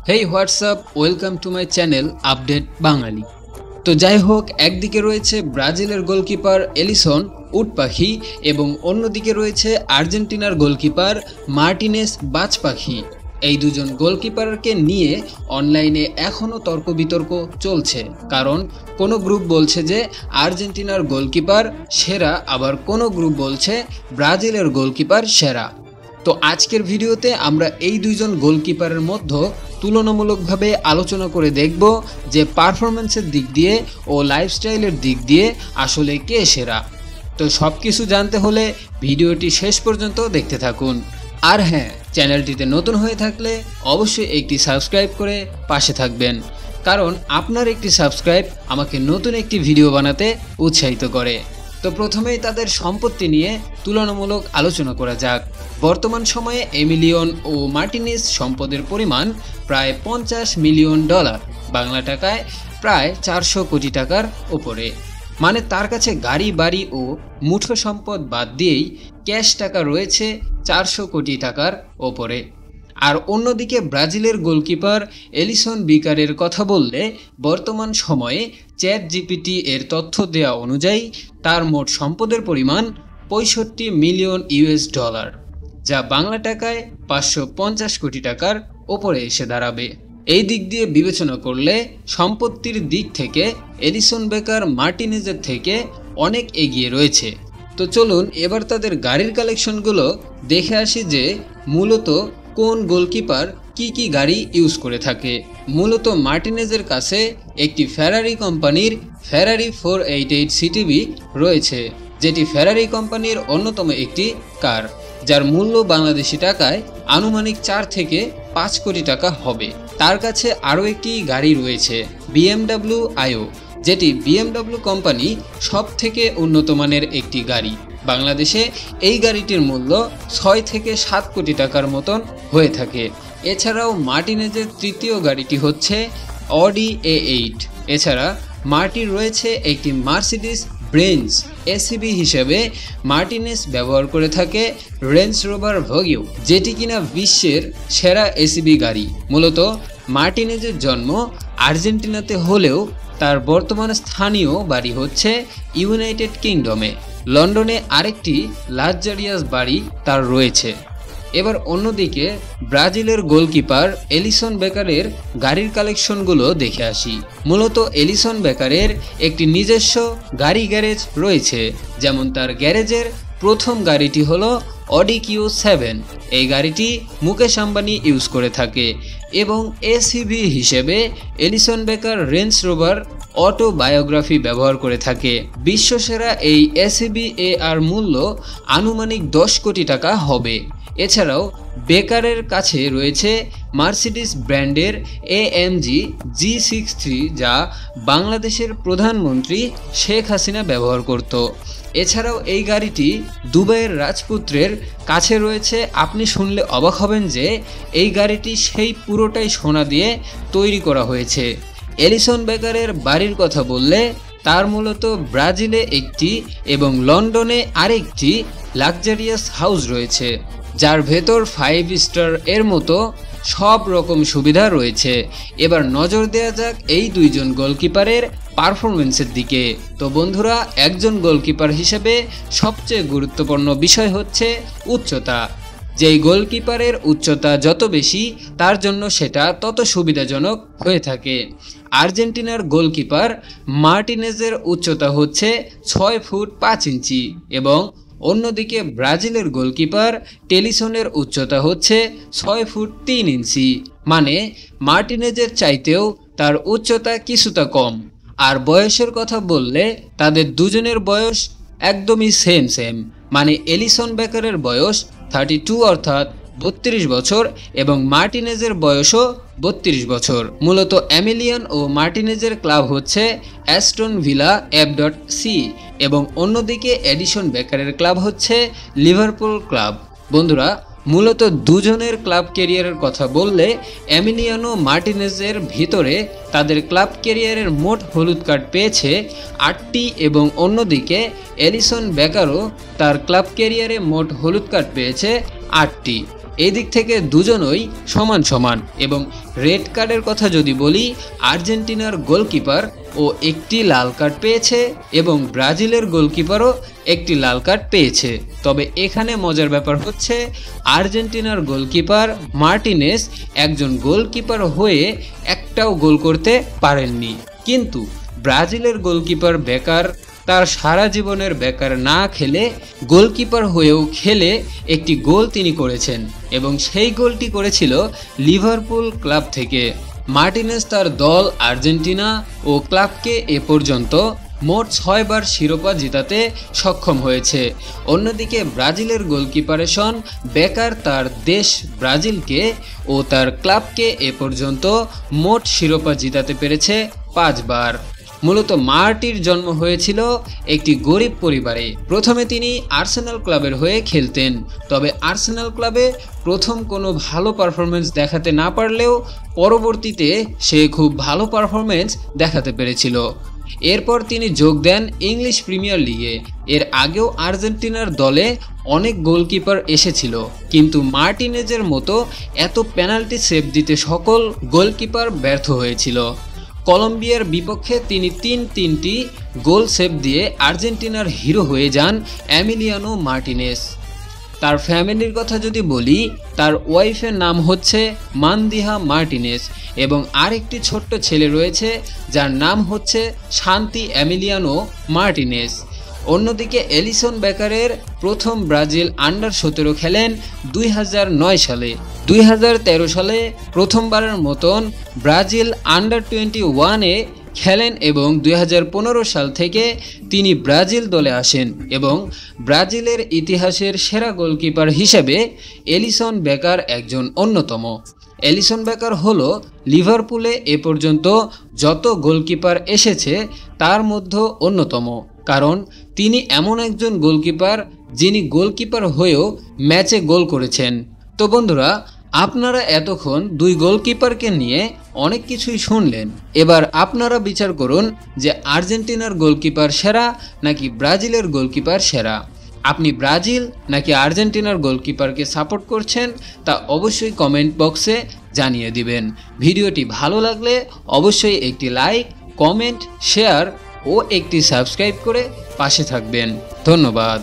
Hey what's up, welcome to my channel update Bangali. তো যাই হোক, একদিকে রয়েছে ব্রাজিলের গোলকিপার এলিসন উট পাখি এবং অন্যদিকে রয়েছে আর্জেন্টিনার গোলকিপার মার্টিনেস বাজ পাখি। এই দুজন গোলকিপারকে নিয়ে অনলাইনে এখনও তর্ক বিতর্ক চলছে, কারণ কোনো গ্রুপ বলছে যে আর্জেন্টিনার গোলকিপার সেরা, আবার কোনো গ্রুপ বলছে ব্রাজিলের গোলকিপার সেরা। তো আজকের ভিডিওতে আমরা এই দুইজন গোলকিপারের মধ্যে তুলনামূলকভাবে আলোচনা করে দেখব যে পারফরম্যান্সের দিক দিয়ে ও লাইফস্টাইলের দিক দিয়ে আসলে কে সেরা। তো সব কিছু জানতে হলে ভিডিওটি শেষ পর্যন্ত দেখতে থাকুন। আর হ্যাঁ, চ্যানেলটিতে নতুন হয়ে থাকলে অবশ্যই একটি সাবস্ক্রাইব করে পাশে থাকবেন, কারণ আপনার একটি সাবস্ক্রাইব আমাকে নতুন একটি ভিডিও বানাতে উৎসাহিত করে। তো প্রথমেই তাদের সম্পত্তি নিয়ে তুলনামূলক আলোচনা করা যাক। বর্তমান সময়ে এমিলিয়ন ও মার্টিনেজ সম্পদের পরিমাণ প্রায় $50 মিলিয়ন, বাংলা টাকায় প্রায় 400 কোটি টাকার ওপরে। মানে তার কাছে গাড়ি বাড়ি ও মুঠো সম্পদ বাদ দিয়েই ক্যাশ টাকা রয়েছে 400 কোটি টাকার ওপরে। আর অন্যদিকে ব্রাজিলের গোলকিপার এলিসন বিকারের কথা বললে বর্তমান সময়ে চ্যাট জিপিটি এর তথ্য দেওয়া অনুযায়ী তার মোট সম্পদের পরিমাণ $65 মিলিয়ন, যা বাংলা টাকায় 550 কোটি টাকার ওপরে এসে দাঁড়াবে। এই দিক দিয়ে বিবেচনা করলে সম্পত্তির দিক থেকে এলিসন বেকার মার্টিনেজের থেকে অনেক এগিয়ে রয়েছে। তো চলুন এবার তাদের গাড়ির কালেকশনগুলো দেখে আসি যে মূলত কোন গোলকিপার কি গাড়ি ইউজ করে থাকে। মূলত মার্টিনেজের কাছে একটি ফেরারি কোম্পানির ফেরারি 488 সিটিবি রয়েছে, যেটি ফেরারি কোম্পানির অন্যতম একটি কার, যার মূল্য বাংলাদেশি টাকায় আনুমানিক 4 থেকে 5 কোটি টাকা হবে। তার কাছে আরও একটি গাড়ি রয়েছে BMW আইও, যেটি BMW কোম্পানি সব থেকে উন্নত মানের একটি গাড়ি। বাংলাদেশে এই গাড়িটির মূল্য 6 থেকে 7 কোটি টাকার মতন হয়ে থাকে। এছাড়াও মার্টিনেজের তৃতীয় গাড়িটি হচ্ছে অডি A8। এছাড়া মার্টির রয়েছে একটি মার্সিডিস বেঞ্জ এসইবি হিসেবে মার্টিনেজ ব্যবহার করে থাকে রেঞ্জ রোভার ভগিও, যেটি কিনা বিশ্বের সেরা এসইবি গাড়ি। মূলত মার্টিনেজের জন্ম আর্জেন্টিনাতে হলেও তার বর্তমান স্থানীয় বাড়ি হচ্ছে ইউনাইটেড কিংডমে। লন্ডনে আরেকটি লাক্সারিয়াস বাড়ি তার রয়েছে। এবার অন্যদিকে ব্রাজিলের গোলকিপার এলিসন বেকারের গাড়ির কালেকশনগুলো দেখে আসি। মূলত এলিসন বেকারের একটি নিজস্ব গাড়ি গ্যারেজ রয়েছে, যেমন তার গ্যারেজের প্রথম গাড়িটি হলো অডি Q7। এই গাড়িটি মুকেশ আম্বানি ইউজ করে থাকে এবং এসইভি হিসেবে এলিসন বেকার রেঞ্জ রোভার অটোবায়োগ্রাফি ব্যবহার করে থাকে। বিশ্বসেরা এই এসইভি এর মূল্য আনুমানিক 10 কোটি টাকা হবে। এছাড়াও বেকারের কাছে রয়েছে মার্সিডিস ব্র্যান্ডের AMG G63, যা বাংলাদেশের প্রধানমন্ত্রী শেখ হাসিনা ব্যবহার করত। এছাড়াও এই গাড়িটি দুবাইয়ের রাজপুত্রের কাছে রয়েছে। আপনি শুনলে অবাক হবেন যে এই গাড়িটি সেই পুরোটাই সোনা দিয়ে তৈরি করা হয়েছে। এলিসন বেকারের বাড়ির কথা বললে তার মূলত ব্রাজিলে একটি এবং লন্ডনে আরেকটি লাক্সারিয়াস হাউস রয়েছে, যার ভেতর 5 স্টার এর মতো সব রকম সুবিধা রয়েছে। এবার নজর দেওয়া যাক এই দুইজন গোলকিপারের পারফরমেন্সের দিকে। তো বন্ধুরা, একজন গোলকিপার হিসেবে সবচেয়ে গুরুত্বপূর্ণ বিষয় হচ্ছে উচ্চতা। যেই গোলকিপারের উচ্চতা যত বেশি, তার জন্য সেটা তত সুবিধাজনক হয়ে থাকে। আর্জেন্টিনার গোলকিপার মার্টিনেজের উচ্চতা হচ্ছে 6 ফুট 5 ইঞ্চি এবং অন্যদিকে ব্রাজিলের গোলকিপার টেলিসনের উচ্চতা হচ্ছে 6 ফুট 3 ইঞ্চি। মানে মার্টিনেজের চাইতেও তার উচ্চতা কিছুটা কম। আর বয়সের কথা বললে তাদের দুজনের বয়স একদমই সেম। মানে এলিসন বেকারের বয়স 32 অর্থাৎ 32 বছর এবং মার্টিনেজের বয়সও 32 বছর। মূলত এমিলিয়ান ও মার্টিনেজের ক্লাব হচ্ছে অ্যাস্টন ভিলা FC এবং অন্যদিকে এডিসন বেকারের ক্লাব হচ্ছে লিভারপুল ক্লাব। বন্ধুরা, মূলত দুজনের ক্লাব ক্যারিয়ারের কথা বললে এমিলিয়ানো মার্টিনেজের ভিতরে তাদের ক্লাব ক্যারিয়ারের মোট হলুদ কার্ড পেয়েছে 8টি এবং অন্যদিকে এলিসন বেকারও তার ক্লাব ক্যারিয়ারে মোট হলুদ কার্ড পেয়েছে 8টি। এই দিক থেকে দুজনই সমান সমান। এবং রেড কার্ডের কথা যদি বলি, আর্জেন্টিনার গোলকিপার ও একটি লাল কার্ড পেয়েছে এবং ব্রাজিলের গোলকিপারও একটি লাল কার্ড পেয়েছে। তবে এখানে মজার ব্যাপার হচ্ছে আর্জেন্টিনার গোলকিপার মার্টিনেস একজন গোলকিপার হয়ে একটাও গোল করতে পারেননি, কিন্তু ব্রাজিলের গোলকিপার বেকার তার সারা জীবনের বেকার না খেলে গোলকিপার হয়েও খেলে একটি গোল তিনি করেছেন এবং সেই গোলটি করেছিল লিভারপুল ক্লাব থেকে। মার্টিনেস তার দল আর্জেন্টিনা ও ক্লাবকে এ পর্যন্ত মোট 6 বার শিরোপা জেতাতে সক্ষম হয়েছে। অন্যদিকে ব্রাজিলের গোলকিপারেশন বেকার তার দেশ ব্রাজিলকে ও তার ক্লাবকে এ পর্যন্ত মোট শিরোপা জেতাতে পেরেছে 5 বার। মূলত মার্টির জন্ম হয়েছিল একটি গরিব পরিবারে। প্রথমে তিনি আর্সেনাল ক্লাবের হয়ে খেলতেন, তবে আর্সেনাল ক্লাবে প্রথম কোনো ভালো পারফরমেন্স দেখাতে না পারলেও পরবর্তীতে সে খুব ভালো পারফরমেন্স দেখাতে পেরেছিল। এরপর তিনি যোগ দেন ইংলিশ প্রিমিয়ার লিগে। এর আগেও আর্জেন্টিনার দলে অনেক গোলকিপার এসেছিল, কিন্তু মার্টিনেজের মতো এত পেনাল্টি সেভ দিতে সকল গোলকিপার ব্যর্থ হয়েছিল। কলম্বিয়ার বিপক্ষে তিনি তিনটি গোল সেভ দিয়ে আর্জেন্টিনার হিরো হয়ে যান এমিলিয়ানো মার্টিনেস। তার ফ্যামিলির কথা যদি বলি, তার ওয়াইফের নাম হচ্ছে মানদিহা মার্টিনেস এবং আরেকটি ছোট্ট ছেলে রয়েছে যার নাম হচ্ছে শান্তি এমিলিয়ানো মার্টিনেস। অন্যদিকে এলিসন বেকারের প্রথম ব্রাজিল আন্ডার 17 খেলেন 2009 সালে। 2013 সালে প্রথমবারের মতন ব্রাজিল আন্ডার 21-এ খেলেন এবং 2015 সাল থেকে তিনি ব্রাজিল দলে আসেন এবং ব্রাজিলের ইতিহাসের সেরা গোলকিপার হিসেবে এলিসন বেকার একজন অন্যতম। এলিসন বেকার হলো লিভারপুলে এ পর্যন্ত যত গোলকিপার এসেছে তার মধ্যে অন্যতম, কারণ তিনি এমন একজন গোলকিপার যিনি গোলকিপার হয়েও ম্যাচে গোল করেছেন। তো বন্ধুরা, আপনারা এতক্ষণ দুই গোলকিপারকে নিয়ে অনেক কিছুই শুনলেন। এবার আপনারা বিচার করুন যে আর্জেন্টিনার গোলকিপার সেরা নাকি ব্রাজিলের গোলকিপার সেরা। আপনি ব্রাজিল নাকি আর্জেন্টিনার গোলকিপারকে সাপোর্ট করছেন তা অবশ্যই কমেন্ট বক্সে জানিয়ে দিবেন। ভিডিওটি ভালো লাগলে অবশ্যই একটি লাইক, কমেন্ট, শেয়ার ও একটি সাবস্ক্রাইব করে পাশে থাকবেন। ধন্যবাদ।